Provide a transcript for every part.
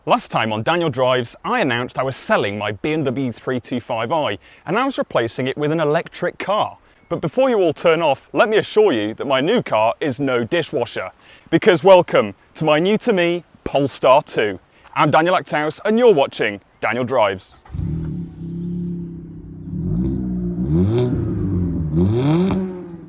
Last time on Daniel Drives, I announced I was selling my BMW 325i and I was replacing it with an electric car. But before you all turn off, let me assure you that my new car is no dishwasher. Because welcome to my new to me Polestar 2. I'm Daniel Achterhuis and you're watching Daniel Drives.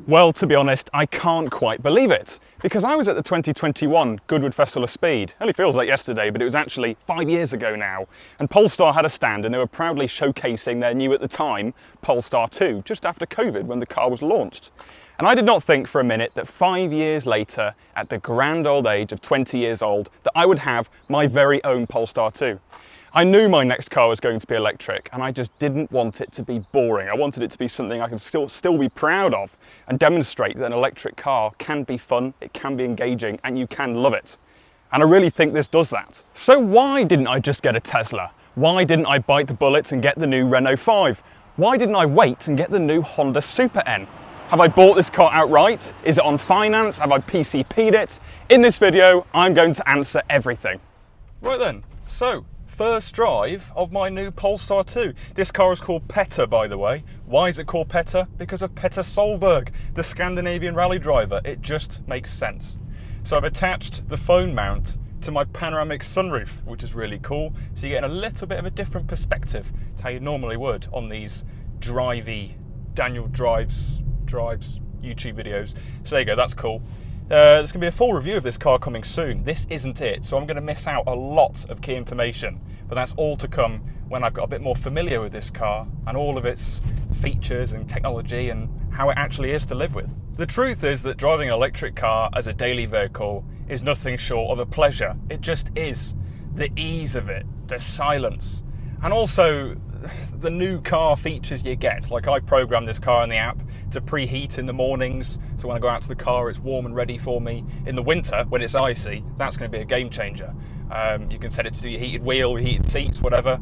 Well, to be honest, I can't quite believe it, because I was at the 2021 Goodwood Festival of Speed. It only feels like yesterday, but it was actually 5 years ago now. And Polestar had a stand and they were proudly showcasing their new, at the time, Polestar 2, just after COVID when the car was launched. And I did not think for a minute that 5 years later, at the grand old age of 20 years old, that I would have my very own Polestar 2. I knew my next car was going to be electric and I just didn't want it to be boring. I wanted it to be something I could still be proud of and demonstrate that an electric car can be fun, it can be engaging, and you can love it. And I really think this does that. So why didn't I just get a Tesla? Why didn't I bite the bullet and get the new Renault 5? Why didn't I wait and get the new Honda Super N? Have I bought this car outright? Is it on finance? Have I PCP'd it? In this video, I'm going to answer everything. Right then, so first drive of my new Polestar 2. This car is called Petter, by the way. Why is it called Petter? Because of Petter Solberg, the Scandinavian rally driver. It just makes sense. So I've attached the phone mount to my panoramic sunroof, which is really cool. So you're getting a little bit of a different perspective to how you normally would on these drivey Daniel Drives YouTube videos. So there you go, that's cool. There's going to be a full review of this car coming soon. This isn't it, so I'm going to miss out a lot of key information, but that's all to come when I've got a bit more familiar with this car and all of its features and technology and how it actually is to live with. The truth is that driving an electric car as a daily vehicle is nothing short of a pleasure. It just is. The ease of it, the silence, and also the new car features you get. Like, I programmed this car in the app to preheat in the mornings, so when I go out to the car it's warm and ready for me. In the winter when it's icy, that's going to be a game changer. You can set it to do your heated wheel, heated seats, whatever.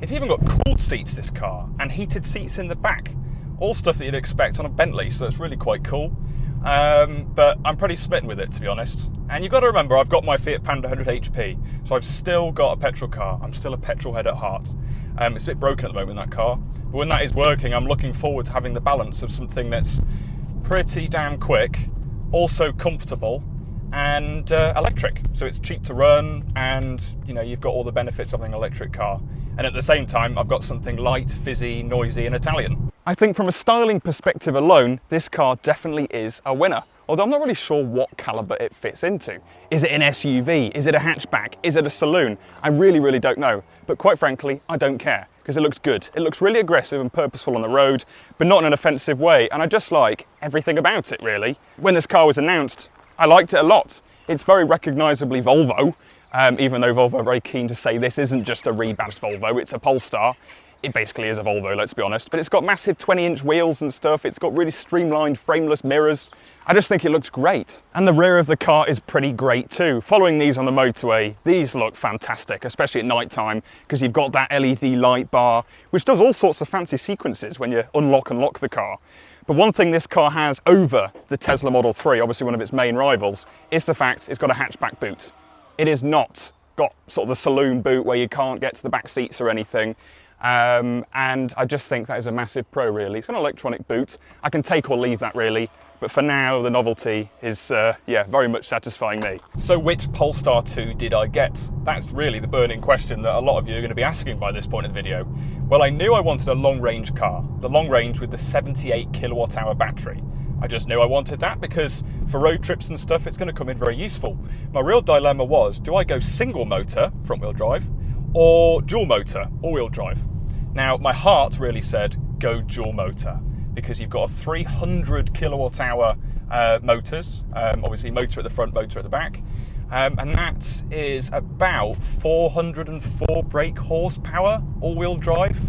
It's even got cooled seats, this car, and heated seats in the back, all stuff that you'd expect on a Bentley, so it's really quite cool. But I'm pretty smitten with it, to be honest. And you've got to remember, I've got my Fiat Panda 100 HP, so I've still got a petrol car. I'm still a petrol head at heart. It's a bit broken at the moment, that car, but when that is working, I'm looking forward to having the balance of something that's pretty damn quick, also comfortable, and electric. So it's cheap to run, and you know, you've got all the benefits of an electric car. And at the same time, I've got something light, fizzy, noisy, and Italian. I think from a styling perspective alone, this car definitely is a winner. Although I'm not really sure what calibre it fits into. Is it an SUV? Is it a hatchback? Is it a saloon? I really don't know. But quite frankly, I don't care, because it looks good. It looks really aggressive and purposeful on the road, but not in an offensive way. And I just like everything about it, really. When this car was announced, I liked it a lot. It's very recognisably Volvo, even though Volvo are very keen to say this isn't just a rebadged Volvo, it's a Polestar. It basically is a Volvo, let's be honest, but it's got massive 20-inch wheels and stuff. It's got really streamlined frameless mirrors. I just think it looks great. And the rear of the car is pretty great too. Following these on the motorway, these look fantastic, especially at night time, because you've got that LED light bar, which does all sorts of fancy sequences when you unlock and lock the car. But one thing this car has over the Tesla Model 3, obviously one of its main rivals, is the fact it's got a hatchback boot. It is not got sort of the saloon boot where you can't get to the back seats or anything. And I just think that is a massive pro, really. It's got an electronic boot. I can take or leave that, really. But for now, the novelty is, yeah, very much satisfying me. So which Polestar 2 did I get? That's really the burning question that a lot of you are going to be asking by this point of the video. Well, I knew I wanted a long-range car. The long range with the 78 kilowatt-hour battery. I just knew I wanted that because for road trips and stuff, it's going to come in very useful. My real dilemma was, do I go single motor, front-wheel drive, or dual motor, all-wheel drive? Now, my heart really said, go dual motor, because you've got a 300 kilowatt hour motors, obviously motor at the front, motor at the back, and that is about 404 brake horsepower, all-wheel drive.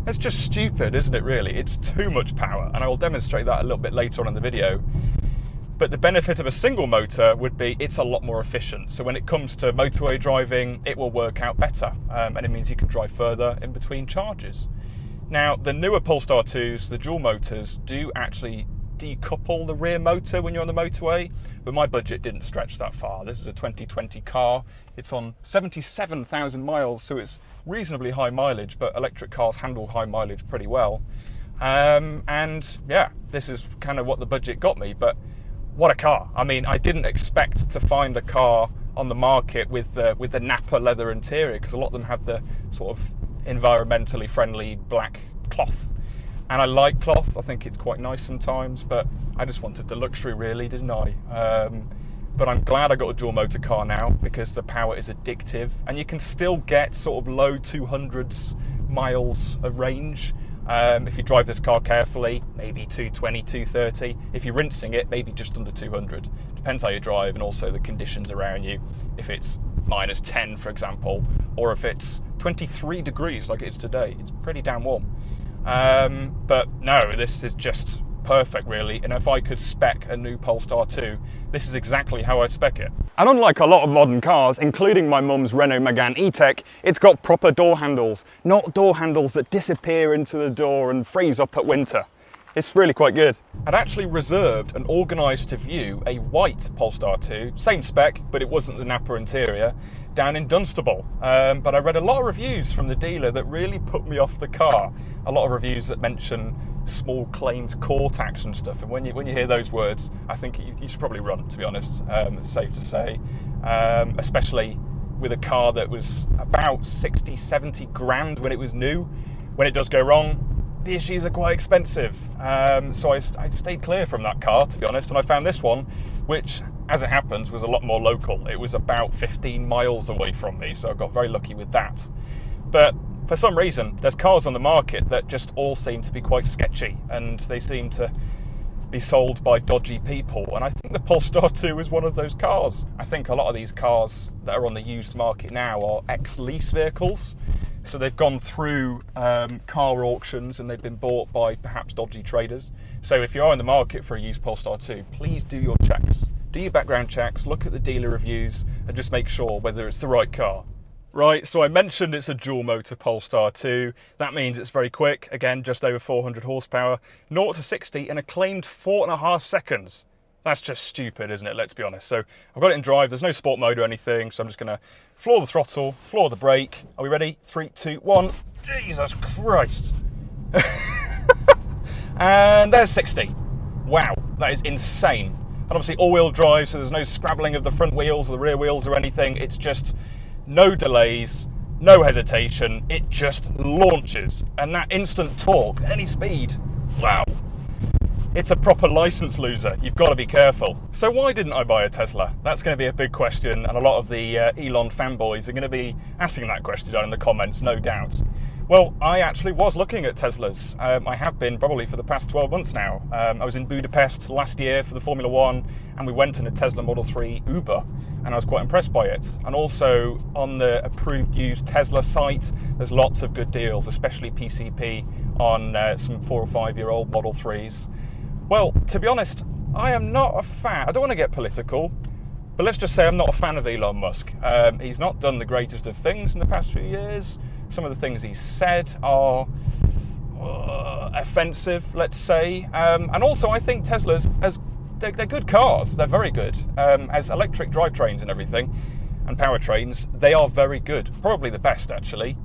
That's just stupid, isn't it, really? It's too much power, and I will demonstrate that a little bit later on in the video. But the benefit of a single motor would be it's a lot more efficient. So when it comes to motorway driving, it will work out better. And it means you can drive further in between charges. Now, the newer Polestar 2s, the dual motors, do actually decouple the rear motor when you're on the motorway, but my budget didn't stretch that far. This is a 2020 car. It's on 77,000 miles, so it's reasonably high mileage, but electric cars handle high mileage pretty well. And yeah, this is kind of what the budget got me, but what a car. I mean, I didn't expect to find a car on the market with the Napa leather interior, because a lot of them have the sort of environmentally friendly black cloth. And I like cloth, I think it's quite nice sometimes, but I just wanted the luxury really, didn't I? But I'm glad I got a dual motor car now, because the power is addictive, and you can still get sort of low 200s miles of range. If you drive this car carefully, maybe 220, 230. If you're rinsing it, maybe just under 200. Depends how you drive, and also the conditions around you. If it's -10, for example, or if it's 23 degrees like it is today, it's pretty damn warm. But no, this is just perfect really, and if I could spec a new Polestar 2, this is exactly how I'd spec it. And unlike a lot of modern cars, including my mum's Renault Megane E-Tech, it's got proper door handles, not door handles that disappear into the door and freeze up at winter. It's really quite good. I'd actually reserved and organised to view a white Polestar 2, same spec, but it wasn't the Napa interior, down in Dunstable. But I read a lot of reviews from the dealer that really put me off the car. A lot of reviews that mention small claims court action stuff, and when you hear those words, I think you should probably run, to be honest. It's safe to say, especially with a car that was about 60, 70 grand when it was new. When it does go wrong, the issues are quite expensive. So I stayed clear from that car, to be honest, and I found this one, which, as it happens, was a lot more local. It was about 15 miles away from me, so I got very lucky with that. But for some reason, there's cars on the market that just all seem to be quite sketchy, and they seem to be sold by dodgy people, and I think the Polestar 2 is one of those cars. I think a lot of these cars that are on the used market now are ex-lease vehicles, so they've gone through car auctions and they've been bought by perhaps dodgy traders. So if you are in the market for a used Polestar 2, please do your checks. Do your background checks, look at the dealer reviews, and just make sure whether it's the right car. Right, so I mentioned it's a dual motor Polestar 2. That means it's very quick, again, just over 400 horsepower, 0 to 60 in a claimed 4.5 seconds. That's just stupid, isn't it? Let's be honest. So I've got it in drive, there's no sport mode or anything, so I'm just gonna floor the throttle, floor the brake. Are we ready? 3, 2, 1. Jesus Christ. And there's 60. Wow, that is insane. And obviously all-wheel drive, so there's no scrabbling of the front wheels or the rear wheels or anything. It's just no delays, no hesitation, it just launches. And that instant torque, any speed, wow. It's a proper license loser, you've got to be careful. So why didn't I buy a Tesla? That's going to be a big question, and a lot of the Elon fanboys are going to be asking that question down in the comments, no doubt. Well, I actually was looking at Teslas. I have been probably for the past 12 months now. I was in Budapest last year for the Formula 1, and we went in a Tesla Model 3 Uber, and I was quite impressed by it. And also on the approved used Tesla site, there's lots of good deals, especially PCP on some 4 or 5 year old Model 3s. Well, to be honest, I am not a fan. I don't want to get political, but let's just say I'm not a fan of Elon Musk. He's not done the greatest of things in the past few years. Some of the things he's said are offensive, let's say. And also, I think Teslas, they're good cars. They're very good. As electric drivetrains and everything, and powertrains, they are very good. Probably the best, actually.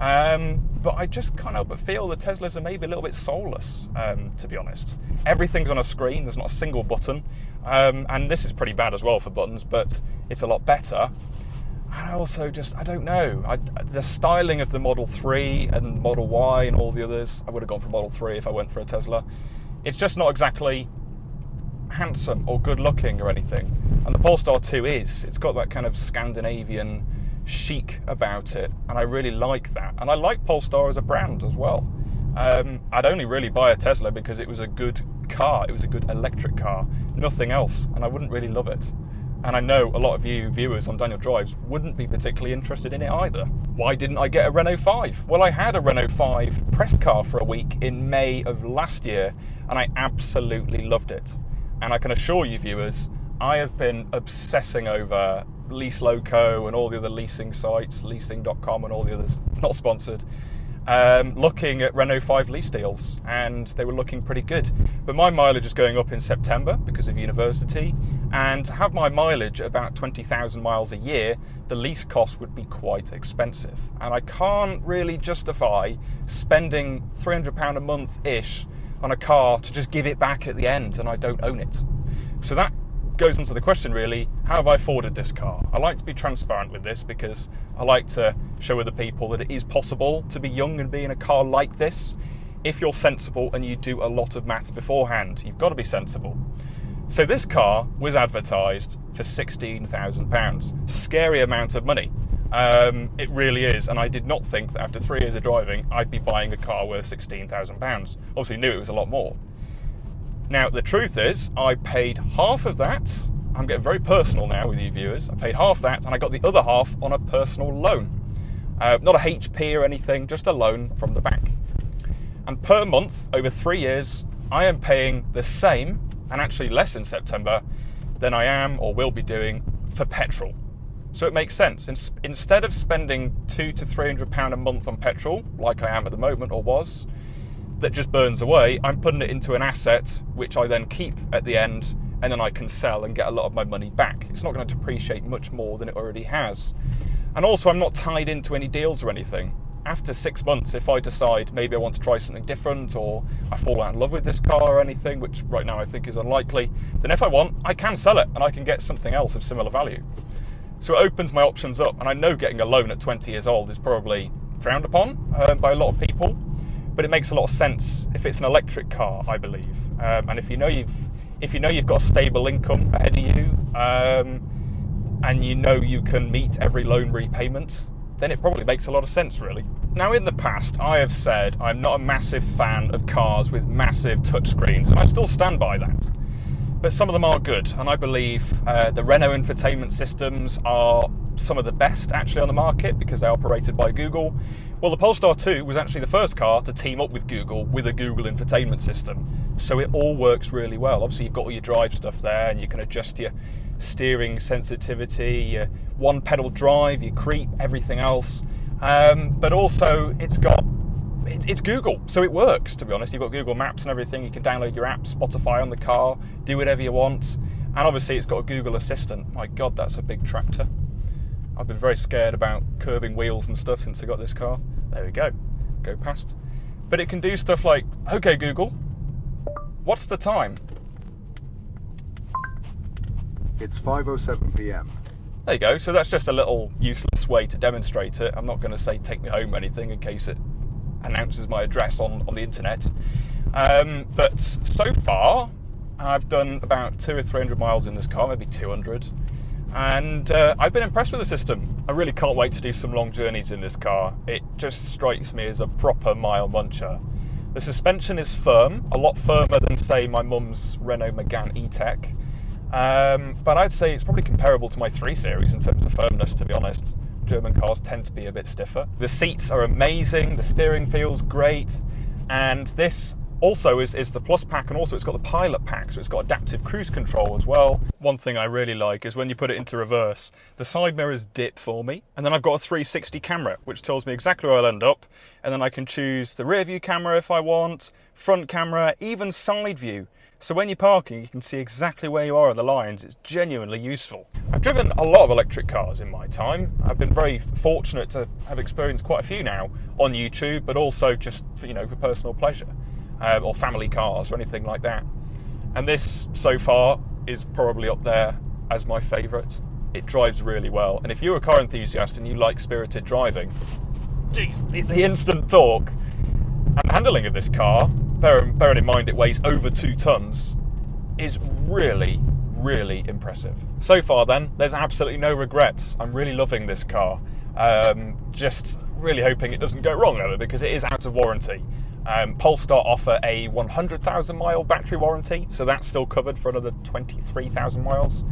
But I just can't help but feel the Teslas are maybe a little bit soulless, to be honest. Everything's on a screen. There's not a single button. And this is pretty bad as well for buttons, but it's a lot better. And I also just, I don't know, the styling of the Model 3 and Model Y and all the others, I would have gone for Model 3 if I went for a Tesla. It's just not exactly handsome or good looking or anything. And the Polestar 2 is. It's got that kind of Scandinavian chic about it, and I really like that. And I like Polestar as a brand as well. I'd only really buy a Tesla because it was a good car, it was a good electric car, nothing else, and I wouldn't really love it. And I know a lot of you viewers on Daniel Drives wouldn't be particularly interested in it either. Why didn't I get a Renault 5? Well, I had a Renault 5 press car for a week in May of last year, and I absolutely loved it. And I can assure you viewers, I have been obsessing over Lease Loco and all the other leasing sites, leasing.com and all the others, not sponsored. looking at Renault 5 lease deals, and they were looking pretty good. But my mileage is going up in September because of university, and to have my mileage at about 20,000 miles a year, the lease cost would be quite expensive. And I can't really justify spending £300 a month-ish on a car to just give it back at the end, and I don't own it. So that goes into the question really, how have I afforded this car? I like to be transparent with this because I like to show other people that it is possible to be young and be in a car like this if you're sensible and you do a lot of maths beforehand. You've got to be sensible. So this car was advertised for £16,000. Scary amount of money. It really is, and I did not think that after 3 years of driving I'd be buying a car worth £16,000. Obviously knew it was a lot more. Now, the truth is, I paid half of that. I'm getting very personal now with you viewers. I paid half that, and I got the other half on a personal loan. Not a HP or anything, just a loan from the bank. And per month, over 3 years, I am paying the same, and actually less in September, than I am or will be doing for petrol. So it makes sense. Instead of spending £200 to £300 a month on petrol, like I am at the moment, or was, that just burns away, I'm putting it into an asset which I then keep at the end, and then I can sell and get a lot of my money back. It's not going to depreciate much more than it already has. And also, I'm not tied into any deals or anything. After 6 months, if I decide maybe I want to try something different, or I fall out in love with this car or anything, which right now I think is unlikely, then if I want, I can sell it and I can get something else of similar value. So it opens my options up, and I know getting a loan at 20 years old is probably frowned upon by a lot of people. But it makes a lot of sense if it's an electric car, I believe. And if you know you've got a stable income ahead of you, and you know you can meet every loan repayment, then it probably makes a lot of sense, really. Now, in the past, I have said I'm not a massive fan of cars with massive touchscreens, and I still stand by that. But some of them are good, and I believe the Renault infotainment systems are some of the best actually on the market because they're operated by Google. Well, the Polestar 2 was actually the first car to team up with Google with a Google infotainment system. So it all works really well. Obviously, you've got all your drive stuff there, and you can adjust your steering sensitivity, your one pedal drive, your creep, everything else. But also it's Google, so it works, to be honest. You've got Google Maps and everything. You can download your app, Spotify on the car, do whatever you want. And obviously it's got a Google Assistant. My God, that's a big tractor. I've been very scared about curbing wheels and stuff since I got this car. There we go past. But it can do stuff like, okay Google, what's the time? It's 5:07 p.m. There you go. So that's just a little useless way to demonstrate it. I'm not going to say take me home or anything in case it announces my address on the internet. But so far, I've done about 200 or 300 miles in this car, maybe 200. And I've been impressed with the system. I really can't wait to do some long journeys in this car. It just strikes me as a proper mile muncher. The suspension is firm, a lot firmer than, say, my mum's Renault Megane E-Tech. But I'd say it's probably comparable to my 3 Series in terms of firmness, to be honest. German cars tend to be a bit stiffer. The seats are amazing, the steering feels great, and this also is the Plus pack, and also it's got the Pilot pack, so it's got adaptive cruise control as well. One thing I really like is when you put it into reverse, the side mirrors dip for me, and then I've got a 360 camera, which tells me exactly where I'll end up, and then I can choose the rear view camera if I want, front camera, even side view. So when you're parking, you can see exactly where you are on the lines. It's genuinely useful. I've driven a lot of electric cars in my time. I've been very fortunate to have experienced quite a few now on YouTube, but also just for personal pleasure. Or family cars or anything like that. And this so far is probably up there as my favourite. It drives really well, and if you're a car enthusiast and you like spirited driving, the instant torque and handling of this car, bearing in mind it weighs over 2 tons, is really, really impressive. So far then, there's absolutely no regrets. I'm really loving this car. Just really hoping it doesn't go wrong though, because it is out of warranty. Polestar offer a 100,000 mile battery warranty, so that's still covered for another 23,000 miles.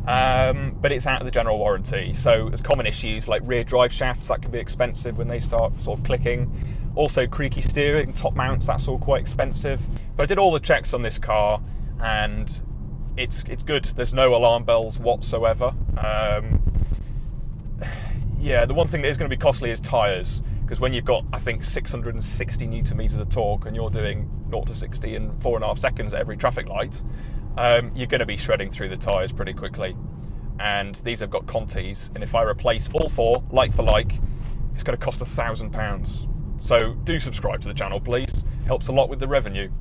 But it's out of the general warranty, so there's common issues like rear drive shafts that can be expensive when they start sort of clicking. Also creaky steering, top mounts, that's all quite expensive. But I did all the checks on this car and it's good. There's no alarm bells whatsoever. Yeah, the one thing that is going to be costly is tyres, because when you've got, I think, 660 newton meters of torque and you're doing 0 to 60 in 4.5 seconds at every traffic light, you're going to be shredding through the tyres pretty quickly. And these have got Contis, and if I replace all 4 like for like, it's going to cost £1,000. So do subscribe to the channel, please. It helps a lot with the revenue.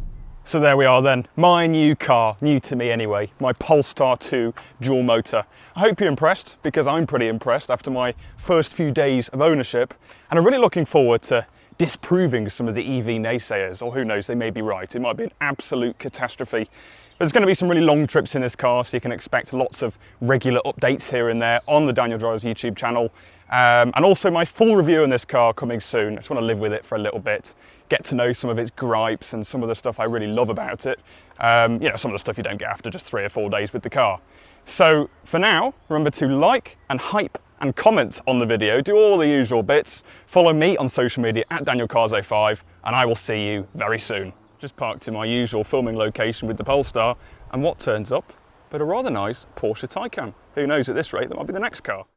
So there we are then, my new car, new to me anyway, my Polestar 2 dual motor. I hope you're impressed, because I'm pretty impressed after my first few days of ownership, and I'm really looking forward to disproving some of the EV naysayers, or who knows, they may be right. It might be an absolute catastrophe. There's going to be some really long trips in this car, so you can expect lots of regular updates here and there on the Daniel Drives YouTube channel. And also my full review on this car coming soon. I just want to live with it for a little bit, get to know some of its gripes and some of the stuff I really love about it. You know, some of the stuff you don't get after just 3 or 4 days with the car. So for now, remember to like and hype and comment on the video, do all the usual bits. Follow me on social media at DanielCars05, and I will see you very soon. Just parked in my usual filming location with the Polestar, and what turns up but a rather nice Porsche Taycan. Who knows, at this rate, that might be the next car.